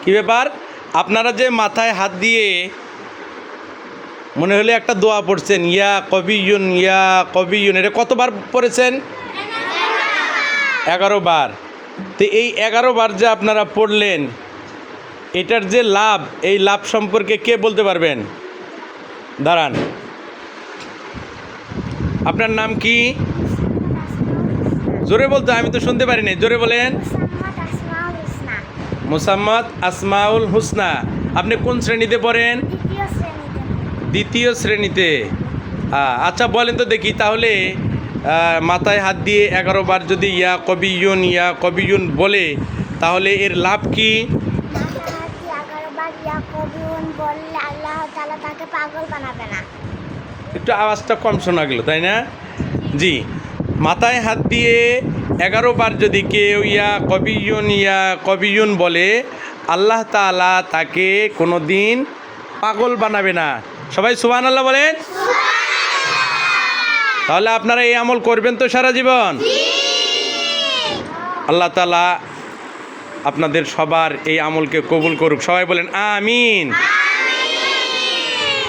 কি ব্যাপার, আপনারা যে মাথায় হাত দিয়ে মনে হলে একটা দোয়া পড়ছেন, ইয়া কবিয়ুন, এটা কতবার পড়েছেন? 11 বার। তো এই 11 বার যে আপনারা পড়লেন, এটার যে লাভ, এই লাভ সম্পর্কে কে বলতে পারবেন? দাঁড়ান, আপনার নাম কি? জোরে বলতে, আমি তো শুনতে পারিনি, জোরে বলেন। মুসাম্মদ আসমাউল হুসনা। আপনি কোন শ্রেণীতে পড়েন? দ্বিতীয় শ্রেণীতে। আচ্ছা বলেন তো দেখি, তাহলে মাথায় হাত দিয়ে 11 বার যদি ইয়া কবিয়ুন বলে, তাহলে এর লাভ কি? একটু আওয়াজটা কম শোনা গেল, তাই না? জি, মাথায় হাত দিয়ে 11 বার যদি কেউ ইয়া কবিয়ুন বলে, আল্লাহ তাআলা তাকে কোনো দিন পাগল বানাবে না। সবাই সুবহানাল্লাহ বলেন। তাহলে আপনারা এই আমল করবেন তো সারা জীবন? আল্লাহ তাআলা আপনাদের সবার এই আমলকে কবুল করুক। সবাই বলেন আমিন।